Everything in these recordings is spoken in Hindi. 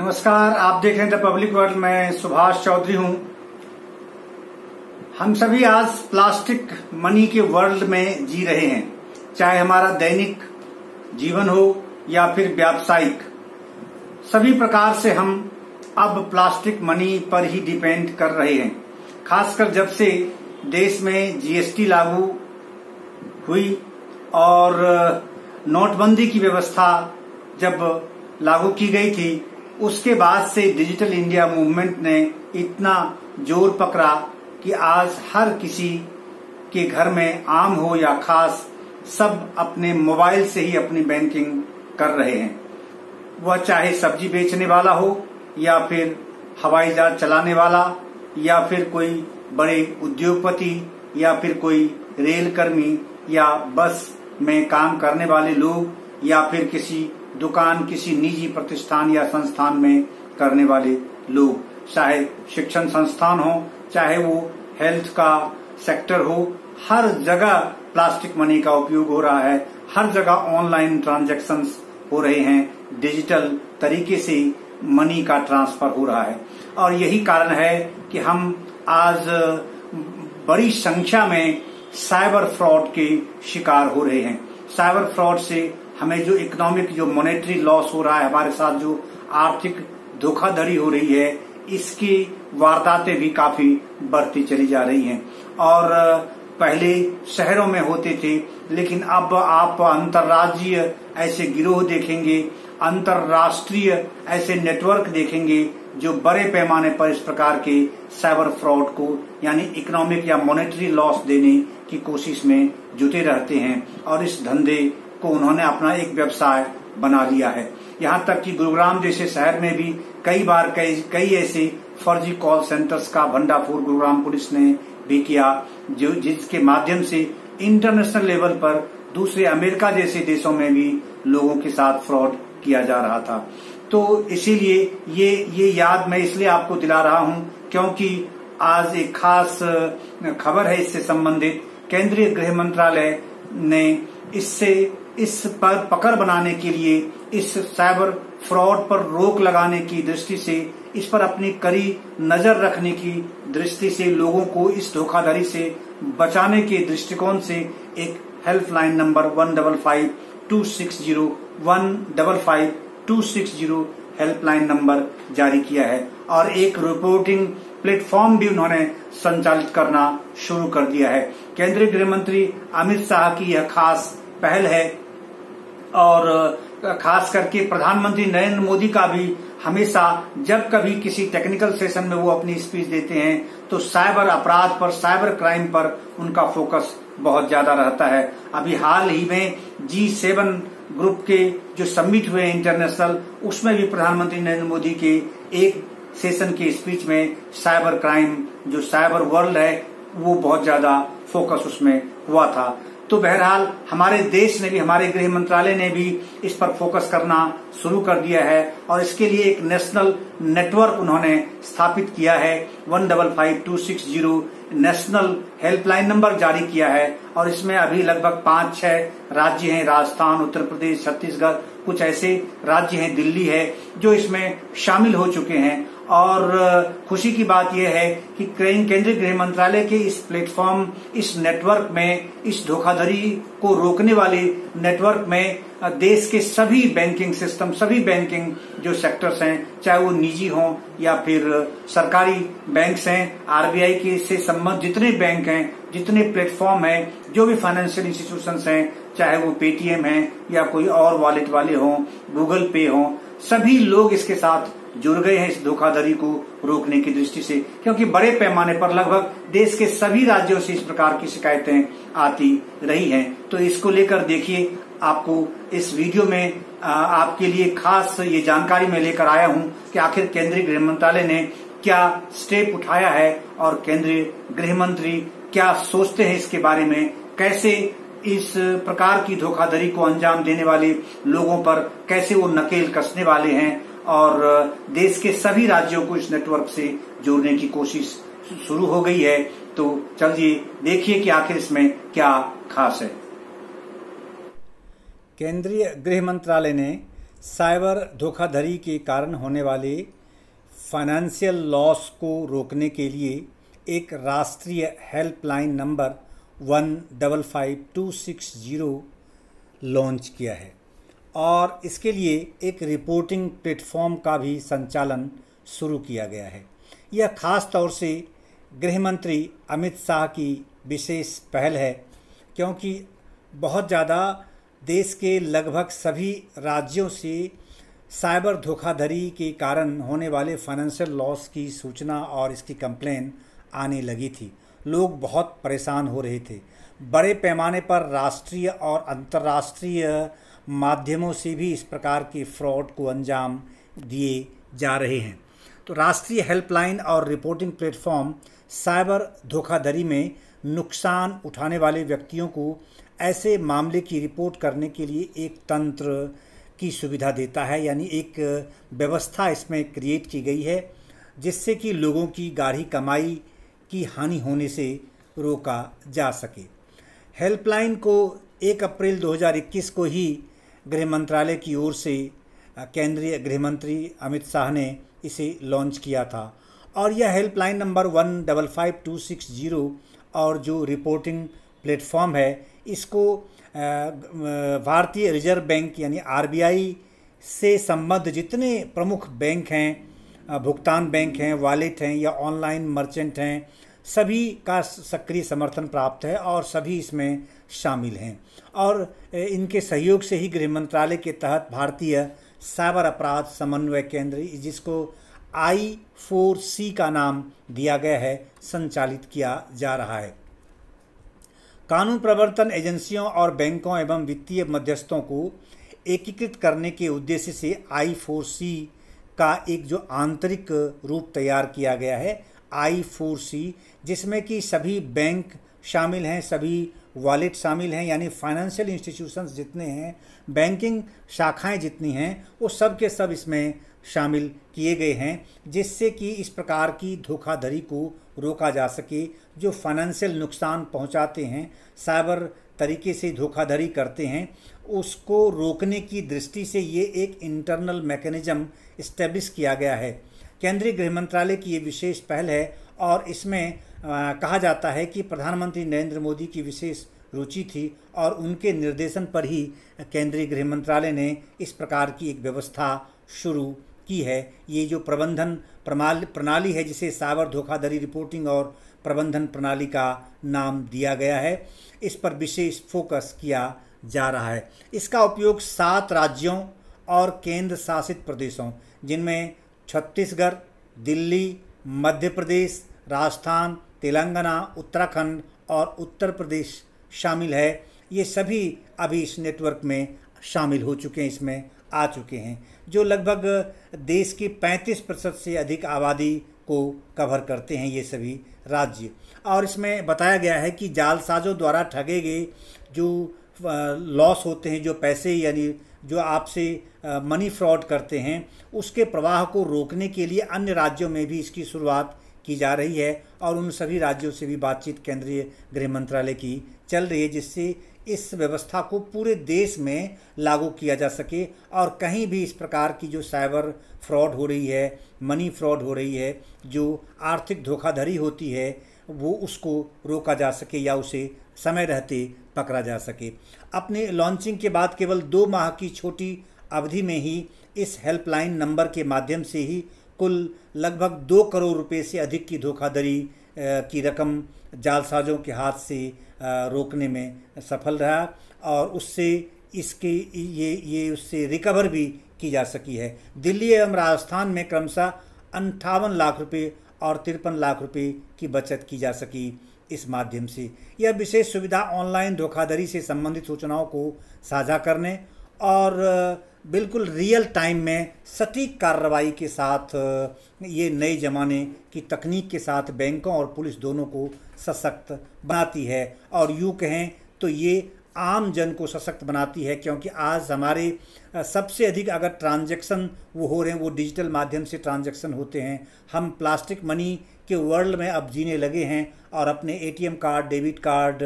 नमस्कार, आप देख रहे हैं द पब्लिक वर्ल्ड। मैं सुभाष चौधरी हूं। हम सभी आज प्लास्टिक मनी के वर्ल्ड में जी रहे हैं, चाहे हमारा दैनिक जीवन हो या फिर व्यावसायिक। सभी प्रकार से हम अब प्लास्टिक मनी पर ही डिपेंड कर रहे हैं। खासकर जब से देश में जीएसटी लागू हुई और नोटबंदी की व्यवस्था जब लागू की गई थी, उसके बाद से डिजिटल इंडिया मूवमेंट ने इतना जोर पकड़ा कि आज हर किसी के घर में, आम हो या खास, सब अपने मोबाइल से ही अपनी बैंकिंग कर रहे हैं। वह चाहे सब्जी बेचने वाला हो या फिर हवाई जहाज चलाने वाला या फिर कोई बड़े उद्योगपति या फिर कोई रेल कर्मी या बस में काम करने वाले लोग या फिर किसी दुकान, किसी निजी प्रतिष्ठान या संस्थान में करने वाले लोग, चाहे शिक्षण संस्थान हो, चाहे वो हेल्थ का सेक्टर हो, हर जगह प्लास्टिक मनी का उपयोग हो रहा है। हर जगह ऑनलाइन ट्रांजैक्शंस हो रहे हैं, डिजिटल तरीके से मनी का ट्रांसफर हो रहा है। और यही कारण है कि हम आज बड़ी संख्या में साइबर फ्रॉड के शिकार हो रहे हैं। साइबर फ्रॉड से हमें जो इकोनॉमिक, जो मॉनेटरी लॉस हो रहा है, हमारे साथ जो आर्थिक धोखाधड़ी हो रही है, इसकी वारदातें भी काफी बढ़ती चली जा रही हैं। और पहले शहरों में होते थे, लेकिन अब आप अंतर्राज्यीय ऐसे गिरोह देखेंगे, अंतर्राष्ट्रीय ऐसे नेटवर्क देखेंगे जो बड़े पैमाने पर इस प्रकार के साइबर फ्रॉड को, यानी इकोनॉमिक या मॉनेटरी लॉस देने की कोशिश में जुटे रहते हैं। और इस धंधे को उन्होंने अपना एक व्यवसाय बना लिया है। यहाँ तक कि गुरुग्राम जैसे शहर में भी कई बार कई ऐसे फर्जी कॉल सेंटर्स का भंडाफोड़ गुरुग्राम पुलिस ने भी किया, जिसके माध्यम से इंटरनेशनल लेवल पर दूसरे अमेरिका जैसे देशों में भी लोगों के साथ फ्रॉड किया जा रहा था। तो इसीलिए ये याद मैं इसलिए आपको दिला रहा हूं क्योंकि आज एक खास खबर है इससे संबंधित। केंद्रीय गृह मंत्रालय ने इस पर पकड़ बनाने के लिए, इस साइबर फ्रॉड पर रोक लगाने की दृष्टि से, इस पर अपनी कड़ी नजर रखने की दृष्टि से, लोगों को इस धोखाधड़ी से बचाने के दृष्टिकोण से एक हेल्पलाइन नंबर 155-260 हेल्पलाइन नंबर जारी किया है और एक रिपोर्टिंग प्लेटफॉर्म भी उन्होंने संचालित करना शुरू कर दिया है। केंद्रीय गृह मंत्री अमित शाह की यह खास पहल है और खास करके प्रधानमंत्री नरेंद्र मोदी का भी हमेशा जब कभी किसी टेक्निकल सेशन में वो अपनी स्पीच देते हैं तो साइबर अपराध पर, साइबर क्राइम पर उनका फोकस बहुत ज्यादा रहता है। अभी हाल ही में G7 ग्रुप के जो समिट हुए इंटरनेशनल, उसमें भी प्रधानमंत्री नरेंद्र मोदी के एक सेशन की स्पीच में साइबर क्राइम, जो साइबर वर्ल्ड है, वो बहुत ज्यादा फोकस उसमें हुआ था। तो बहरहाल हमारे देश ने भी, हमारे गृह मंत्रालय ने भी इस पर फोकस करना शुरू कर दिया है और इसके लिए एक नेशनल नेटवर्क उन्होंने स्थापित किया है। 155-260 नेशनल हेल्पलाइन नंबर जारी किया है और इसमें अभी लगभग 5-6 राज्य हैं, राजस्थान, उत्तर प्रदेश, छत्तीसगढ़, कुछ ऐसे राज्य हैं, दिल्ली है, जो इसमें शामिल हो चुके हैं। और खुशी की बात यह है कि केंद्रीय गृह मंत्रालय के इस प्लेटफॉर्म, इस नेटवर्क में, इस धोखाधड़ी को रोकने वाले नेटवर्क में देश के सभी बैंकिंग सिस्टम, सभी बैंकिंग जो सेक्टर्स हैं, चाहे वो निजी हों या फिर सरकारी बैंक्स हैं, आरबीआई के से संबंधित जितने बैंक हैं, जितने प्लेटफॉर्म हैं, जो भी फाइनेंशियल इंस्टीट्यूशंस हैं, चाहे वो पेटीएम है या कोई और वॉलेट वाले हों, गूगल पे हों, सभी लोग इसके साथ जुड़ गए हैं इस धोखाधड़ी को रोकने की दृष्टि से, क्योंकि बड़े पैमाने पर लगभग देश के सभी राज्यों से इस प्रकार की शिकायतें आती रही हैं। तो इसको लेकर देखिए, आपको इस वीडियो में आपके लिए खास ये जानकारी मैं लेकर आया हूं कि आखिर केंद्रीय गृह मंत्रालय ने क्या स्टेप उठाया है और केंद्रीय गृह मंत्री क्या सोचते हैं इसके बारे में, कैसे इस प्रकार की धोखाधड़ी को अंजाम देने वाले लोगों पर कैसे वो नकेल कसने वाले हैं और देश के सभी राज्यों को इस नेटवर्क से जोड़ने की कोशिश शुरू हो गई है। तो चलिए देखिए कि आखिर इसमें क्या खास है। केंद्रीय गृह मंत्रालय ने साइबर धोखाधड़ी के कारण होने वाले फाइनेंशियल लॉस को रोकने के लिए एक राष्ट्रीय हेल्पलाइन नंबर 155260 लॉन्च किया है और इसके लिए एक रिपोर्टिंग प्लेटफॉर्म का भी संचालन शुरू किया गया है। यह खास तौर से गृह मंत्री अमित शाह की विशेष पहल है, क्योंकि बहुत ज़्यादा देश के लगभग सभी राज्यों से साइबर धोखाधड़ी के कारण होने वाले फाइनेंशियल लॉस की सूचना और इसकी कंप्लेन आने लगी थी। लोग बहुत परेशान हो रहे थे। बड़े पैमाने पर राष्ट्रीय और अंतर्राष्ट्रीय माध्यमों से भी इस प्रकार के फ्रॉड को अंजाम दिए जा रहे हैं। तो राष्ट्रीय हेल्पलाइन और रिपोर्टिंग प्लेटफॉर्म साइबर धोखाधड़ी में नुकसान उठाने वाले व्यक्तियों को ऐसे मामले की रिपोर्ट करने के लिए एक तंत्र की सुविधा देता है, यानी एक व्यवस्था इसमें क्रिएट की गई है जिससे कि लोगों की गाढ़ी कमाई की हानि होने से रोका जा सके। हेल्पलाइन को 1 अप्रैल 2021 को ही गृह मंत्रालय की ओर से केंद्रीय गृह मंत्री अमित शाह ने इसे लॉन्च किया था और यह हेल्पलाइन नंबर 155260 और जो रिपोर्टिंग प्लेटफॉर्म है इसको भारतीय रिजर्व बैंक यानी आरबीआई से संबद्ध जितने प्रमुख बैंक हैं, भुगतान बैंक हैं, वॉलेट हैं या ऑनलाइन मर्चेंट हैं, सभी का सक्रिय समर्थन प्राप्त है और सभी इसमें शामिल हैं। और इनके सहयोग से ही गृह मंत्रालय के तहत भारतीय साइबर अपराध समन्वय केंद्र, जिसको I4C का नाम दिया गया है, संचालित किया जा रहा है। कानून प्रवर्तन एजेंसियों और बैंकों एवं वित्तीय मध्यस्थों को एकीकृत करने के उद्देश्य से I4C का एक जो आंतरिक रूप तैयार किया गया है, I4C, जिसमें कि सभी बैंक शामिल हैं, सभी वॉलेट शामिल हैं, यानी फाइनेंशियल इंस्टीट्यूशंस जितने हैं, बैंकिंग शाखाएं जितनी हैं, वो सब के सब इसमें शामिल किए गए हैं, जिससे कि इस प्रकार की धोखाधड़ी को रोका जा सके। जो फाइनेंशियल नुकसान पहुंचाते हैं, साइबर तरीके से धोखाधड़ी करते हैं, उसको रोकने की दृष्टि से ये एक इंटरनल मैकेनिज्म इस्टेब्लिश किया गया है। केंद्रीय गृह मंत्रालय की ये विशेष पहल है और इसमें कहा जाता है कि प्रधानमंत्री नरेंद्र मोदी की विशेष रुचि थी और उनके निर्देशन पर ही केंद्रीय गृह मंत्रालय ने इस प्रकार की एक व्यवस्था शुरू की है। ये जो प्रबंधन प्रणाली है, जिसे साइबर धोखाधड़ी रिपोर्टिंग और प्रबंधन प्रणाली का नाम दिया गया है, इस पर विशेष फोकस किया जा रहा है। इसका उपयोग 7 राज्यों और केंद्र शासित प्रदेशों, जिनमें छत्तीसगढ़, दिल्ली, मध्य प्रदेश, राजस्थान, तेलंगाना, उत्तराखंड और उत्तर प्रदेश शामिल है, ये सभी अभी इस नेटवर्क में शामिल हो चुके हैं, इसमें आ चुके हैं, जो लगभग देश की 35% से अधिक आबादी को कवर करते हैं ये सभी राज्य। और इसमें बताया गया है कि जालसाजों द्वारा ठगे गए जो लॉस होते हैं, जो पैसे यानी जो आपसे मनी फ्रॉड करते हैं, उसके प्रवाह को रोकने के लिए अन्य राज्यों में भी इसकी शुरुआत की जा रही है और उन सभी राज्यों से भी बातचीत केंद्रीय गृह मंत्रालय की चल रही है, जिससे इस व्यवस्था को पूरे देश में लागू किया जा सके और कहीं भी इस प्रकार की जो साइबर फ्रॉड हो रही है, मनी फ्रॉड हो रही है, जो आर्थिक धोखाधड़ी होती है, वो उसको रोका जा सके या उसे समय रहते पकड़ा जा सके। अपने लॉन्चिंग के बाद केवल 2 माह की छोटी अवधि में ही इस हेल्पलाइन नंबर के माध्यम से ही कुल लगभग 2 करोड़ रुपए से अधिक की धोखाधड़ी की रकम जालसाजों के हाथ से रोकने में सफल रहा और उससे इसके ये उससे रिकवर भी की जा सकी है। दिल्ली एवं राजस्थान में क्रमशः 58 लाख रुपए और 53 लाख रुपए की बचत की जा सकी इस माध्यम से। यह विशेष सुविधा ऑनलाइन धोखाधड़ी से संबंधित सूचनाओं को साझा करने और बिल्कुल रियल टाइम में सटीक कार्रवाई के साथ ये नए ज़माने की तकनीक के साथ बैंकों और पुलिस दोनों को सशक्त बनाती है और यूँ कहें तो ये आम जन को सशक्त बनाती है, क्योंकि आज हमारे सबसे अधिक अगर ट्रांजैक्शन वो हो रहे हैं वो डिजिटल माध्यम से ट्रांजैक्शन होते हैं। हम प्लास्टिक मनी के वर्ल्ड में अब जीने लगे हैं और अपने एटीएम कार्ड, डेबिट कार्ड,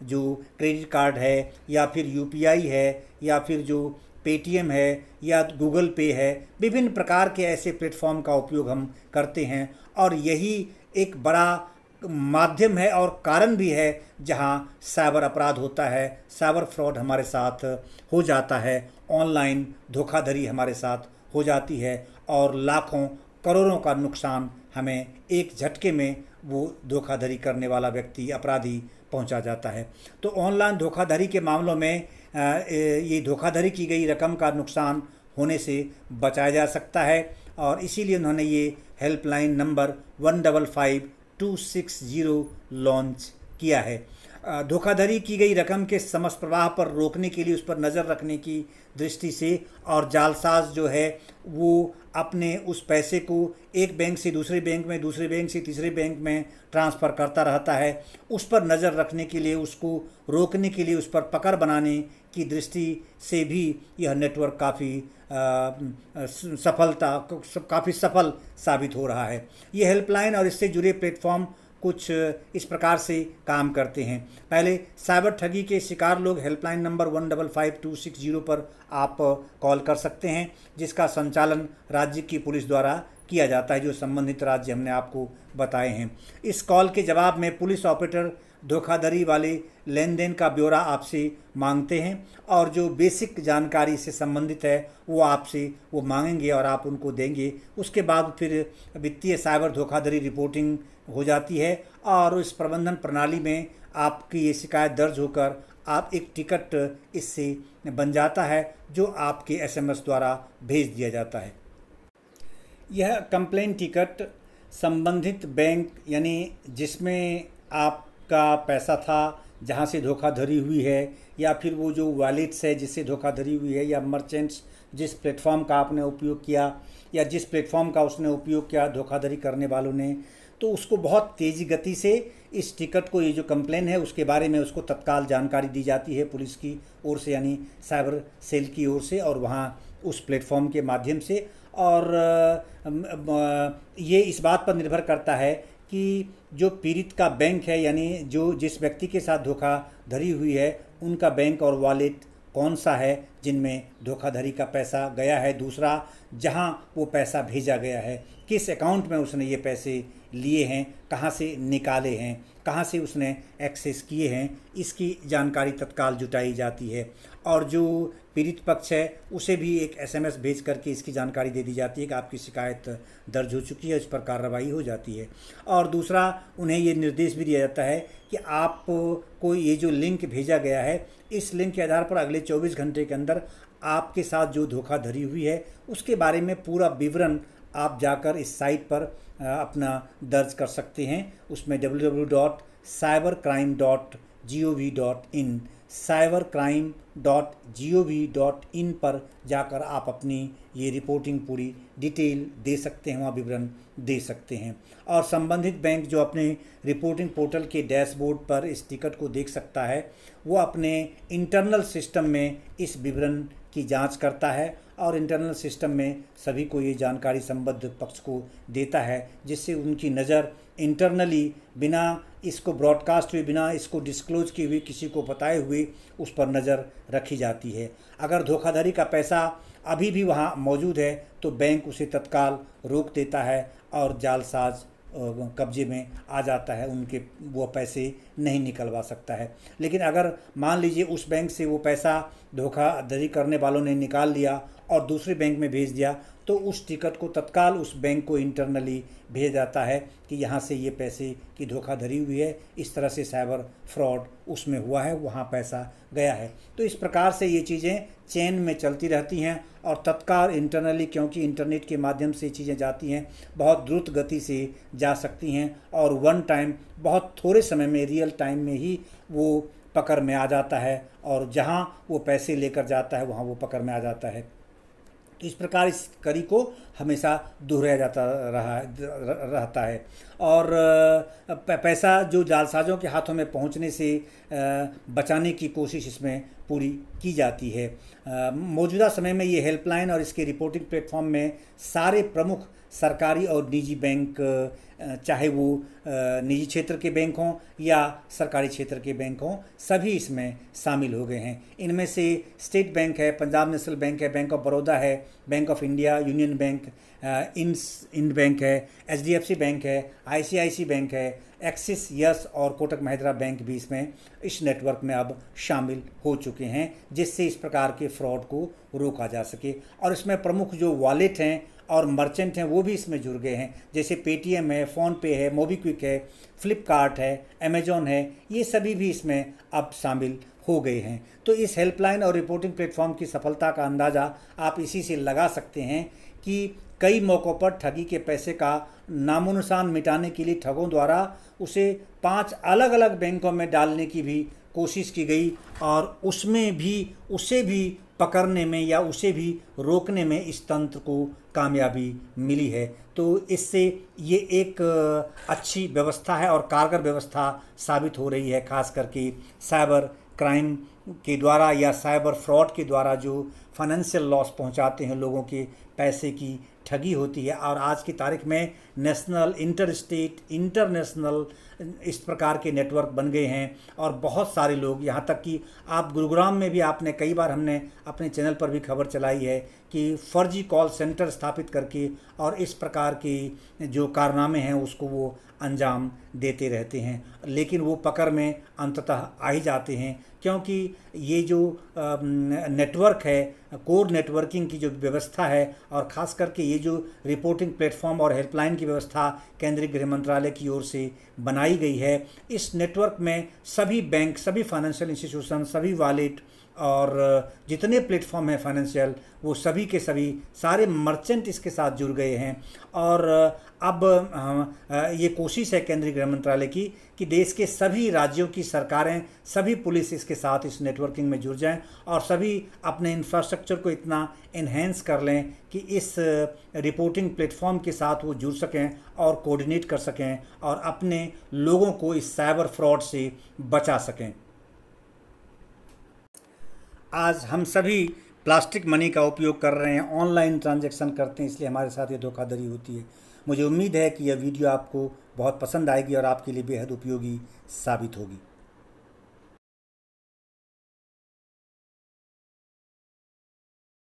जो क्रेडिट कार्ड है या फिर यूपीआई है या फिर जो पेटीएम है या गूगल पे है, विभिन्न प्रकार के ऐसे प्लेटफॉर्म का उपयोग हम करते हैं और यही एक बड़ा माध्यम है और कारण भी है जहां साइबर अपराध होता है, साइबर फ्रॉड हमारे साथ हो जाता है, ऑनलाइन धोखाधड़ी हमारे साथ हो जाती है और लाखों करोड़ों का नुकसान हमें एक झटके में वो धोखाधड़ी करने वाला व्यक्ति अपराधी पहुंचा जाता है। तो ऑनलाइन धोखाधड़ी के मामलों में ये धोखाधड़ी की गई रकम का नुकसान होने से बचाया जा सकता है और इसीलिए उन्होंने ये हेल्पलाइन नंबर 155260 लॉन्च किया है। धोखाधड़ी की गई रकम के समस्त प्रवाह पर रोकने के लिए, उस पर नज़र रखने की दृष्टि से और जालसाज जो है वो अपने उस पैसे को एक बैंक से दूसरे बैंक में, दूसरे बैंक से तीसरे बैंक में ट्रांसफ़र करता रहता है, उस पर नज़र रखने के लिए, उसको रोकने के लिए, उस पर पकड़ बनाने की दृष्टि से भी यह नेटवर्क काफ़ी सफल साबित हो रहा है। ये हेल्पलाइन और इससे जुड़े प्लेटफॉर्म कुछ इस प्रकार से काम करते हैं। पहले साइबर ठगी के शिकार लोग हेल्पलाइन नंबर 155260 पर आप कॉल कर सकते हैं, जिसका संचालन राज्य की पुलिस द्वारा किया जाता है, जो संबंधित राज्य हमने आपको बताए हैं। इस कॉल के जवाब में पुलिस ऑपरेटर धोखाधड़ी वाले लेन देन का ब्यौरा आपसे मांगते हैं और जो बेसिक जानकारी से संबंधित है वो आपसे वो मांगेंगे और आप उनको देंगे। उसके बाद फिर वित्तीय साइबर धोखाधड़ी रिपोर्टिंग हो जाती है और इस प्रबंधन प्रणाली में आपकी ये शिकायत दर्ज होकर आप एक टिकट इससे बन जाता है जो आपके एसएमएस द्वारा भेज दिया जाता है। यह कंप्लेन टिकट संबंधित बैंक यानी जिसमें आपका पैसा था, जहां से धोखाधड़ी हुई है, या फिर वो जो वॉलेट्स है जिससे धोखाधड़ी हुई है, या मर्चेंट्स जिस प्लेटफॉर्म का आपने उपयोग किया या जिस प्लेटफॉर्म का उसने उपयोग किया धोखाधड़ी करने वालों ने, तो उसको बहुत तेज़ी गति से इस टिकट को, ये जो कंप्लेन है उसके बारे में उसको तत्काल जानकारी दी जाती है पुलिस की ओर से, यानी साइबर सेल की ओर से, और वहाँ उस प्लेटफॉर्म के माध्यम से। और ये इस बात पर निर्भर करता है कि जो पीड़ित का बैंक है, यानी जो जिस व्यक्ति के साथ धोखाधड़ी हुई है, उनका बैंक और वॉलेट कौन सा है जिनमें धोखाधड़ी का पैसा गया है, दूसरा जहां वो पैसा भेजा गया है, किस अकाउंट में उसने ये पैसे लिए हैं, कहां से निकाले हैं, कहां से उसने एक्सेस किए हैं, इसकी जानकारी तत्काल जुटाई जाती है। और जो पीड़ित पक्ष है उसे भी एक एसएमएस भेज करके इसकी जानकारी दे दी जाती है कि आपकी शिकायत दर्ज हो चुकी है, इस पर कार्रवाई हो जाती है। और दूसरा, उन्हें ये निर्देश भी दिया जाता है कि आपको ये जो लिंक भेजा गया है, इस लिंक के आधार पर अगले 24 घंटे के अंदर आपके साथ जो धोखाधड़ी हुई है उसके बारे में पूरा विवरण आप जाकर इस साइट पर अपना दर्ज कर सकते हैं। उसमें www.cybercrime.gov.in cybercrime.gov.in पर जाकर आप अपनी ये रिपोर्टिंग पूरी डिटेल दे सकते हैं, वहाँ विवरण दे सकते हैं। और संबंधित बैंक जो अपने रिपोर्टिंग पोर्टल के डैशबोर्ड पर इस टिकट को देख सकता है, वो अपने इंटरनल सिस्टम में इस विवरण की जांच करता है और इंटरनल सिस्टम में सभी को ये जानकारी संबद्ध पक्ष को देता है, जिससे उनकी नज़र इंटरनली बिना इसको ब्रॉडकास्ट हुए, बिना इसको डिस्क्लोज किए हुए, किसी को बताए हुए उस पर नज़र रखी जाती है। अगर धोखाधड़ी का पैसा अभी भी वहाँ मौजूद है तो बैंक उसे तत्काल रोक देता है और जालसाज कब्जे में आ जाता है, उनके वो पैसे नहीं निकलवा सकता है। लेकिन अगर मान लीजिए उस बैंक से वो पैसा धोखाधड़ी करने वालों ने निकाल लिया और दूसरे बैंक में भेज दिया, तो उस टिकट को तत्काल उस बैंक को इंटरनली भेज जाता है कि यहाँ से ये पैसे की धोखाधड़ी हुई है, इस तरह से साइबर फ्रॉड उसमें हुआ है, वहाँ पैसा गया है। तो इस प्रकार से ये चीज़ें चेन में चलती रहती हैं और तत्काल इंटरनली, क्योंकि इंटरनेट के माध्यम से चीज़ें जाती हैं, बहुत द्रुत गति से जा सकती हैं और वन टाइम, बहुत थोड़े समय में, रियल टाइम में ही वो पकड़ में आ जाता है और जहाँ वो पैसे लेकर जाता है वहाँ वो पकड़ में आ जाता है। इस प्रकार इस कड़ी को हमेशा दोहराया जाता रहता है और पैसा जो जालसाजों के हाथों में पहुंचने से बचाने की कोशिश इसमें पूरी की जाती है। मौजूदा समय में ये हेल्पलाइन और इसके रिपोर्टिंग प्लेटफॉर्म में सारे प्रमुख सरकारी और निजी बैंक, चाहे वो निजी क्षेत्र के बैंक हों या सरकारी क्षेत्र के बैंक हों, सभी इसमें शामिल हो गए हैं। इनमें से स्टेट बैंक है, पंजाब नेशनल बैंक है, बैंक ऑफ बड़ौदा है, bank of India, union bank, इंड बैंक है, HDFC बैंक है, ICICI बैंक है, एक्सिस, यस और कोटक महिंद्रा बैंक भी इसमें इस नेटवर्क में अब शामिल हो चुके हैं, जिससे इस प्रकार के फ्रॉड को रोका जा सके। और इसमें प्रमुख जो वॉलेट हैं और मर्चेंट हैं वो भी इसमें जुड़ गए हैं, जैसे पेटीएम है, फ़ोनपे है, मोबीक्विक है, फ्लिपकार्ट है, अमेजॉन है, ये सभी भी इसमें अब शामिल हो गए हैं। तो इस हेल्पलाइन और रिपोर्टिंग प्लेटफॉर्म की सफलता का अंदाज़ा आप इसी से लगा सकते हैं कि कई मौक़ों पर ठगी के पैसे का नामोनिशान मिटाने के लिए ठगों द्वारा उसे 5 अलग अलग बैंकों में डालने की भी कोशिश की गई और उसमें भी उसे भी पकड़ने में या उसे भी रोकने में इस तंत्र को कामयाबी मिली है। तो इससे ये एक अच्छी व्यवस्था है और कारगर व्यवस्था साबित हो रही है, खास करके साइबर क्राइम के द्वारा या साइबर फ्रॉड के द्वारा जो फाइनेंशियल लॉस पहुंचाते हैं, लोगों के पैसे की ठगी होती है। और आज की तारीख में नेशनल, इंटर स्टेट, इंटरनेशनल इस प्रकार के नेटवर्क बन गए हैं और बहुत सारे लोग, यहाँ तक कि आप गुरुग्राम में भी, आपने कई बार, हमने अपने चैनल पर भी खबर चलाई है कि फर्जी कॉल सेंटर स्थापित करके और इस प्रकार के जो कारनामे हैं उसको वो अंजाम देते रहते हैं, लेकिन वो पकड़ में अंततः आ ही जाते हैं, क्योंकि ये जो नेटवर्क है, कोर नेटवर्किंग की जो व्यवस्था है और ख़ास करके ये जो रिपोर्टिंग प्लेटफॉर्म और हेल्पलाइन की व्यवस्था केंद्रीय गृह मंत्रालय की ओर से बनाई गई है, इस नेटवर्क में सभी बैंक, सभी फाइनेंशियल इंस्टीट्यूशन, सभी वॉलेट और जितने प्लेटफॉर्म हैं फाइनेंशियल, वो सभी के सभी सारे मर्चेंट इसके साथ जुड़ गए हैं। और अब ये कोशिश है केंद्रीय गृह मंत्रालय की कि देश के सभी राज्यों की सरकारें, सभी पुलिस इसके साथ इस नेटवर्किंग में जुड़ जाएं और सभी अपने इंफ्रास्ट्रक्चर को इतना इन्हेंस कर लें कि इस रिपोर्टिंग प्लेटफॉर्म के साथ वो जुड़ सकें और कोऑर्डिनेट कर सकें और अपने लोगों को इस साइबर फ्रॉड से बचा सकें। आज हम सभी प्लास्टिक मनी का उपयोग कर रहे हैं, ऑनलाइन ट्रांजैक्शन करते हैं, इसलिए हमारे साथ ये धोखाधड़ी होती है। मुझे उम्मीद है कि यह वीडियो आपको बहुत पसंद आएगी और आपके लिए बेहद उपयोगी साबित होगी।